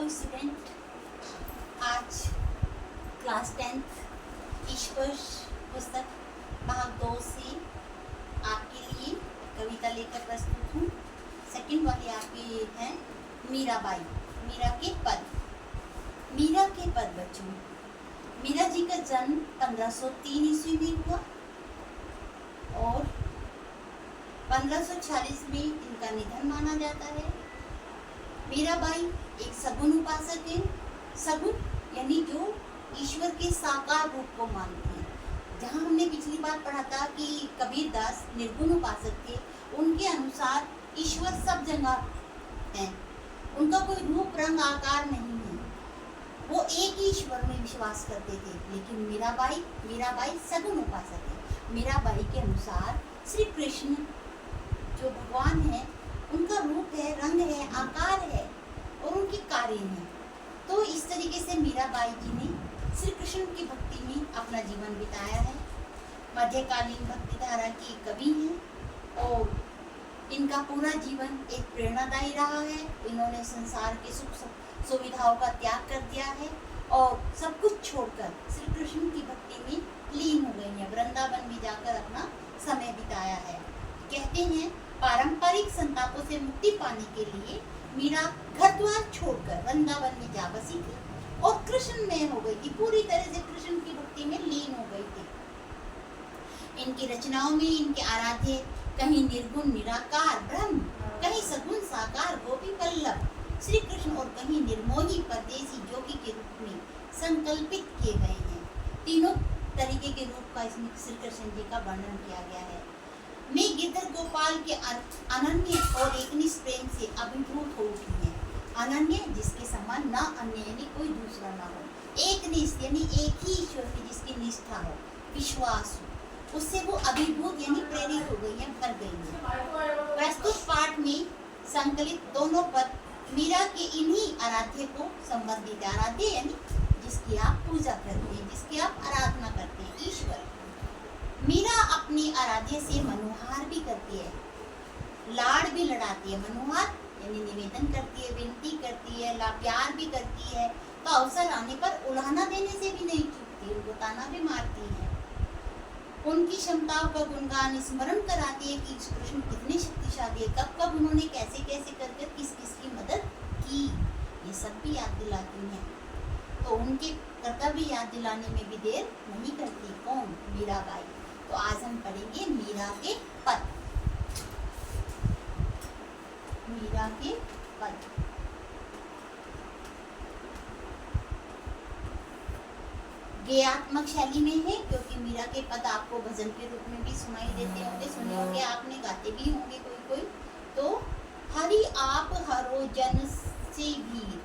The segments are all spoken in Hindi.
हेलो स्टूडेंट, आज क्लास 10th ईश्वर पुस्तक भाग 2 से आपके लिए कविता लेकर प्रस्तुत हूँ। सेकंड वाली आपकी है मीराबाई। मीरा के पद बच्चों। मीरा जी का जन्म 1503 ईस्वी में हुआ और 1546 में इनका निधन माना जाता है। मीराबाई एक सगुन उपासक है। सगुन यानी जो ईश्वर के साकार रूप को मानते हैं। जहाँ हमने पिछली बार पढ़ा था कि कबीर दास निर्गुण उपासक थे, उनके अनुसार ईश्वर सब जगह है, उनका कोई रूप रंग आकार नहीं है, वो एक ही ईश्वर में विश्वास करते थे। लेकिन मीराबाई सगुन उपासक है। मीराबाई के अनुसार श्री कृष्ण जो भगवान है, उनका रूप है, रंग है, आकार है और उनके कार्य हैं। तो इस तरीके से मीराबाई जी ने श्री कृष्ण की भक्ति में अपना जीवन बिताया है। मध्यकालीन भक्ति धारा की कवि हैं और इनका पूरा जीवन एक प्रेरणादायी रहा है। इन्होंने संसार के सुख सुविधाओं का त्याग कर दिया है और सब कुछ छोड़कर श्री कृष्ण की भक्ति में लीन हो गई है। वृंदावन में जाकर अपना समय बिताया है। कहते हैं पारंपरिक संतापों से मुक्ति पाने के लिए मीरा घर द्वार छोड़कर वृंदावन में जा बसी थी और कृष्ण में हो गई थी, पूरी तरह से कृष्ण की भक्ति में लीन हो गई थी। इनकी रचनाओं में इनके आराध्य कहीं निर्गुण निराकार ब्रह्म, कहीं सगुण साकार गोपी वल्लभ श्री कृष्ण और कहीं निर्मोही परदेसी जोगी के रूप में संकल्पित किए गए हैं। तीनों तरीके के रूप का इसमें श्री कृष्ण जी का वर्णन किया गया है। मैं गिरधर गोपाल के अनन्य और एकनिष्ठ प्रेम से अभिभूत हो उठी है। अनन्य जिसके समान न अन्य यानी कोई दूसरा ना हो, एकनिष्ठ यानी एक ही ईश्वर में जिसकी निष्ठा हो, विश्वास हो, उससे वो अभिभूत यानी प्रेरित हो गई है, भर गई है। प्रस्तुत पाठ में संकलित दोनों पद मीरा के इन्हीं आराध्य को संबंधित है। आराध्य यानी जिसकी आप पूजा करते हैं, जिसकी आप आराधना करते हैं, ईश्वर। मीरा अपनी आराध्य से मनोहार भी करती है, लाड़ भी लड़ाती है। मनोहार यानी निवेदन करती है, विनती करती है, प्यार भी करती है, तो अवसर आने पर उलाहना देने से भी नहीं चूकती, उनको ताना भी मारती है। उनकी क्षमताओं का गुणगान स्मरण कराती है कि कृष्ण कितने शक्तिशाली है, कब कब उन्होंने कैसे कैसे कर किस किस की मदद की, ये सब भी याद दिलाती हैं। तो उनके कर्तव्य याद दिलाने में भी देर नहीं करती। कौन? मीराबाई। तो आज हम पढ़ेंगे मीरा के पद। मीरा के पद। गेयात्मक शैली में है क्योंकि मीरा के पद आपको भजन के रूप में भी सुनाई देते होंगे, सुने होंगे, आपने गाते भी होंगे कोई। तो हरि आप हरो जन से भीड़,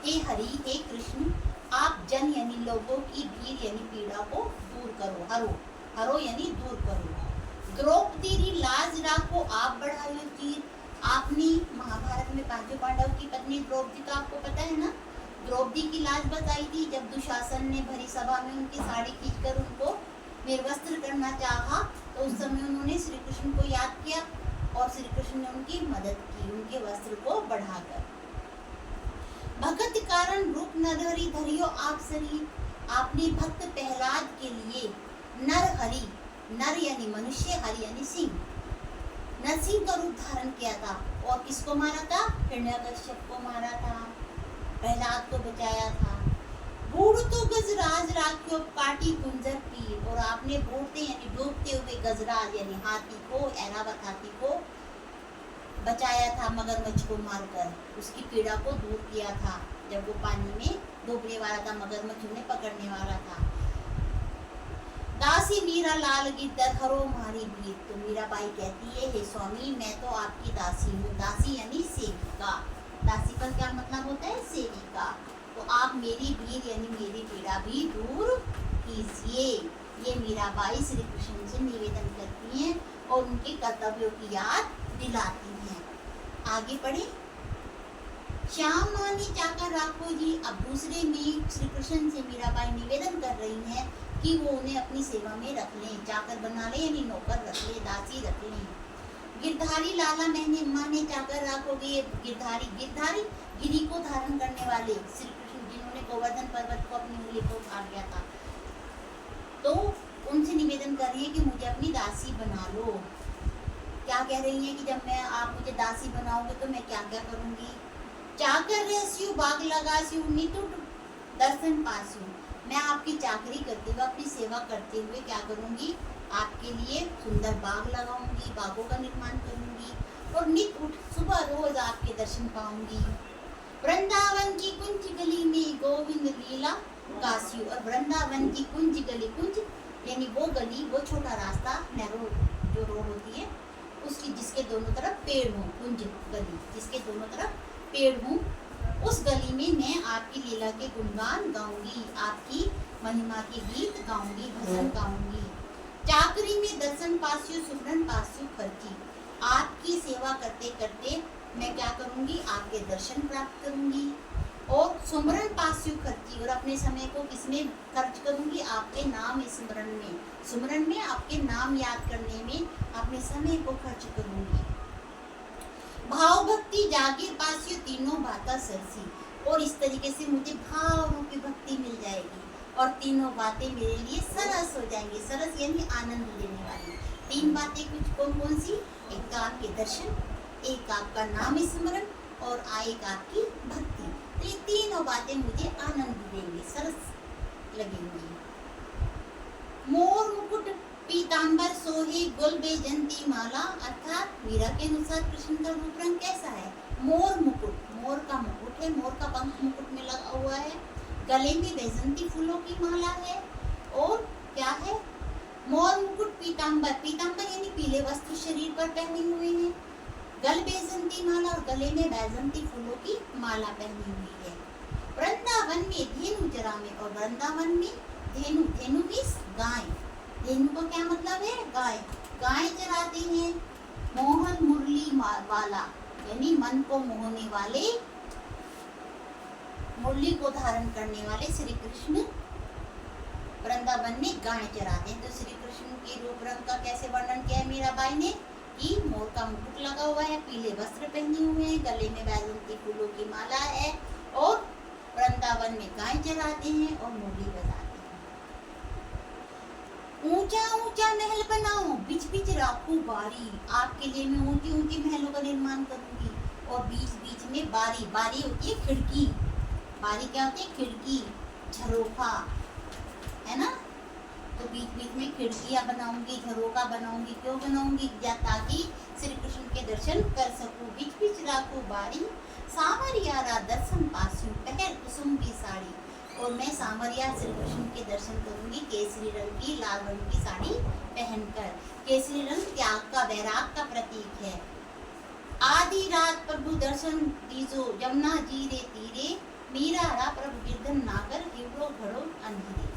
हे हरि हे कृष्ण आप जन यानी लोगों की भीड़ यानी पीड़ा को दूर करो। हरो यानी दूर करो। द्रौपदी लाज राखो आप बढ़ायो चीर। आपने महाभारत में पांचों पांडव की पत्नी द्रौपदी का आपको पता है ना, द्रौपदी की लाज बताई थी जब दुशासन ने भरी सभा में उनकी साड़ी खींचकर उनको निर्वस्त्र करना चाहा, तो उस समय उन्होंने श्री कृष्ण को याद किया और श्री कृष्ण ने उनकी मदद की, उनके वस्त्र को बढ़ाकर। भगत कारण रूप न धरी धरियो आप शरीर। आपने भक्त प्रहलाद के लिए नर यानी मनुष्य, हरि यानी सिंह, नरसिंह का रूप धारण किया था और किसको मारा था? हिरण्यकश्यप को मारा था, प्रहलाद को बचाया था। बूढ़ तो गजराज राख्यो काटी कुंजर पीर। और आपने बूढ़ते यानी डूबते हुए गजराज यानी हाथी को, ऐरावत हाथी को बचाया था, मगरमच्छ को मारकर उसकी पीड़ा को दूर किया था जब वो पानी में डूबने वाला था, मगरमच्छ उन्हें पकड़ने वाला था। दासी मीरा लाल गिद्दर हरो मारी भीड़। तो मीराबाई कहती है, हे स्वामी मैं तो आपकी दासी हूँ। दासी यानी सेविका। दासी पर क्या मतलब होता है? सेविका। तो आप मेरी भीड़ यानी मेरी पीड़ा भी दूर कीजिए। ये मीराबाई श्री कृष्ण से निवेदन करती हैं और उनके कर्तव्यों की याद दिलाती हैं। आगे पढ़े। श्याम मानी चाकर राखो जी। अब दूसरे में श्री कृष्ण से मीराबाई निवेदन कर रही हैं कि वो उन्हें अपनी सेवा में रख लें, चाकर बना लें यानी नौकर रख लें, दासी रख लें। गिरधारी लाला मैंने माने चाकर राखोगे। ये गिरधारी, गिरधारी गिरी को धारण करने वाले श्री कृष्ण, जिन्होंने गोवर्धन पर्वत को अपनी उंगली को उठा लिया था, तो उनसे निवेदन कर रही है कि मुझे अपनी दासी बना लो। क्या कह रही है कि जब मैं आप मुझे दासी बनाओगे तो मैं क्या क्या करूंगी। चाकर रहस्यु बाग लगास्यु निटुट दर्शन पास्यु, मैं आपकी चाकरी करते हुए, अपनी सेवा करते हुए क्या करूंगी, आपके लिए सुंदर बाग लगाऊंगी, बागों का निर्माण करूंगी, और नित उठ सुबह रोज आपके दर्शन पाऊंगी। वृंदावन की कुंज गली में गोविंद लीला कास्यु, और वृंदावन की कुंज गली, कुंज यानी वो गली, वो छोटा रास्ता, नैरो जो रोड होती है उसकी, जिसके दोनों तरफ पेड़ हो, कुंज गली जिसके दोनों तरफ पेड़ हो, उस गली में मैं आपकी लीला के गुणगान गाऊंगी, आपकी महिमा के गीत गाऊंगी, भजन गाऊंगी। चाकरी में दर्शन पास्यु सुमरन पास्यु खर्ची, आपकी सेवा करते करते मैं क्या करूंगी, आपके दर्शन प्राप्त करूंगी। और सुमरन पास्यु खर्ची, और अपने समय को किसमें खर्च करूंगी, आपके नाम स्मरण में, सुमरन में आपके नाम याद करने में अपने समय को खर्च करूंगी। भाव भक्ति जागीर पास्यु तीनों बातें सरसी, और इस तरीके से मुझे भाव रूपी भक्ति मिल जाएगी और तीनों बातें मेरे लिए सरस हो जाएंगी। सरस यानी आनंद देने वाली। तीन बातें कुछ कौन कौन सी, एक तो आपके दर्शन, एक आपका नाम स्मरण, और एक आपकी भक्ति। तो ये तीनों बातें मुझे आनंद देंगी, सरस लगेंगी। मोर मुकुट पीतांबर सोहे गुल बेजंती माला, अर्थात मीरा के अनुसार कृष्ण का रूप रंग कैसा है, मोर मुकुट, मोर का मुकुट है, मोर का पंख मुकुट में लगा हुआ है, गले में बैजंती फूलों की माला है, और क्या है, मोर मुकुट पीतांबर, पीतांबर यानी पीले वस्त्र शरीर पर पहने हुए हैं, गल बेजंती माला, और गले में बैजंती फूलों की माला पहनी हुई है। वृंदावन में धेनु चरा में, और वृंदावन में धेनु, धेनु मीन्स गाय, धेनु का क्या मतलब है, गाय, गाय चराते हैं। मोहन मुरली वाला यानी मन को मोहने वाले, मुरली को धारण करने वाले श्री कृष्ण वृंदावन में गाय चराते हैं। तो श्री कृष्ण के रूप रंग का कैसे वर्णन किया है मीराबाई ने, कि मोर का मुकुट लगा हुआ है, पीले वस्त्र पहने हुए हैं, गले में बैजंती फूलों की माला है, और वृंदावन में गाय चराते हैं और मुरली बजाते हैं। ऊंचा ऊंचा महल बनाओ, बीच बीच राखू बारी, आपके लिए मैं ऊंची ऊंची महलों का निर्माण करूंगी, और बीच बीच में बारी, बारी होती है खिड़की, बारी क्या होती है, खिड़की, झरोखा, है ना। तो बीच बीच में खिड़कियां बनाऊंगी, झरोखा बनाऊंगी, क्यों बनाऊंगी, ताकि श्री कृष्ण के दर्शन कर सकूं। बीच बीच राखू बारी, सांवरिया दर्शन पास्यु पहर कुसुम की साड़ी, और मैं सांवरिया श्री कृष्ण के दर्शन करूंगी केसरी रंग की, लाल रंग की साड़ी पहनकर। केसरी रंग त्याग का, वैराग का प्रतीक है। आधी रात प्रभु दर्शन दीजो, यमुना जी रे तीरे, मीरा रा प्रभु गिरधन नागर, हिवड़ो घड़ो अंधेरे।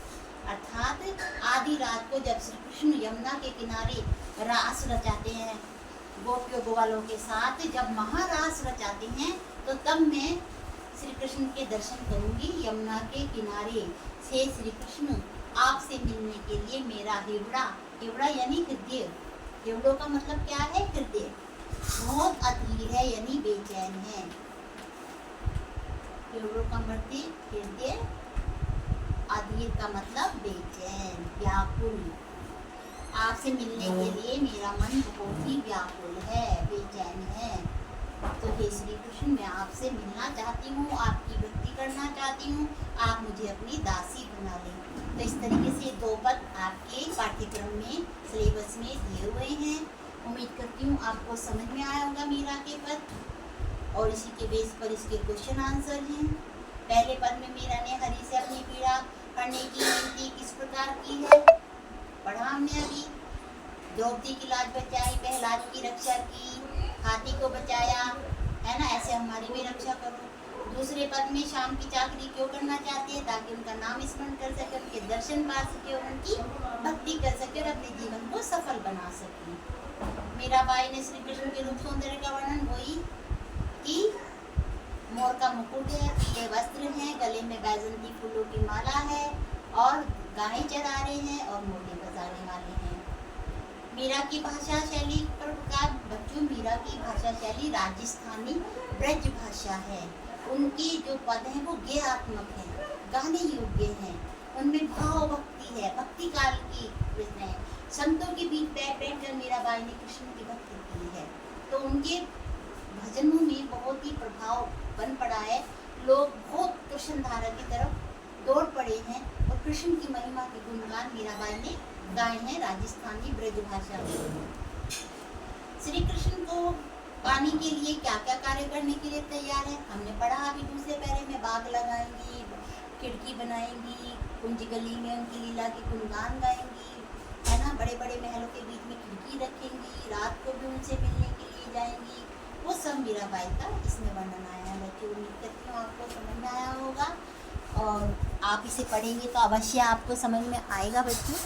अर्थात आधी रात को जब श्री कृष्ण यमुना के किनारे रास रचाते हैं गोपियों गोवालों के साथ, जब महारास रचाते हैं, तो तब मैं श्री कृष्ण के दर्शन करूंगी यमुना के किनारे से। श्री कृष्ण आपसे मिलने के लिए मेरा हिवड़ा, हिवड़ा यानी हृदय, हिवड़ों का मतलब क्या है, हृदय, बहुत अधीर है यानी बेचैन है। हिवड़ों का मतलब हृदय, अधीर का मतलब बेचैन, व्याकुल। आपसे मिलने के लिए मेरा मन बहुत ही व्याकुल है, बेचैन है। तो हे श्री कृष्ण, मैं आपसे मिलना चाहती हूँ, आपकी भक्ति करना चाहती हूँ, आप मुझे अपनी दासी बना लें। तो इस तरीके से दो पद आपके पाठ्यक्रम में, सिलेबस में दिए हुए हैं। उम्मीद करती हूँ आपको समझ में आया होगा मीरा के पद, और इसी के बेस पर इसके क्वेश्चन आंसर हैं। पहले पद में मीरा ने हरि से अपनी पीड़ा करने की विनती किस प्रकार की है, पढ़ा हमने अभी। द्रौपदी की लाज बचाई, प्रहलाद की रक्षा की, हाथी को बचाया, है ना, ऐसे हमारी भी रक्षा करो। दूसरे पद में शाम की चाकरी क्यों करना चाहते हैं, ताकि उनका नाम स्मरण कर सके, उनके दर्शन पा सके, उनकी भक्ति कर सके और अपने जीवन को सफल बना सके। मीराबाई ने श्री कृष्ण के रूप सौंदर्य का वर्णन वही कि मोर का मुकुट है, पीले वस्त्र हैं, गले में बैजंती फूलों की माला है, और गाय चरा रहे हैं और मुरली बजाने वाले हैं। मीरा की भाषा शैली प्रकार बच्चों, मीरा की भाषा शैली राजस्थानी ब्रज भाषा है। उनके जो पद हैं वो गेयात्मक हैं, गाने योग्य हैं, उनमें भाव भक्ति है, भक्ति काल की कृष्ण है। संतों के बीच बैठ बैठ कर मीराबाई ने कृष्ण की भक्ति की है, तो उनके भजनों में बहुत ही प्रभाव बन पड़ा है। लोग बहुत कृष्ण धारा की तरफ दौड़ पड़े हैं और कृष्ण की महिमा के गुणगान मीराबाई ने गाए हैं राजस्थानी ब्रज भाषा में। श्री कृष्ण को पाने के लिए क्या क्या कार्य करने के लिए तैयार है, हमने पढ़ा अभी दूसरे पैरे में। बाग लगाएंगी, खिड़की बनाएंगी, कुंज गली में उनकी लीला के गुणगान गाएंगी, है ना। बड़े बड़े महलों के बीच में खिड़की रखेंगी, रात को भी उनसे मिलने के लिए जाएंगी। वो सब मीराबाई का इसमें वर्णन आया है बच्चों। उम्मीद करती हूँ आपको समझ में आया होगा और आप इसे पढ़ेंगे तो अवश्य आपको समझ में आएगा बच्चों।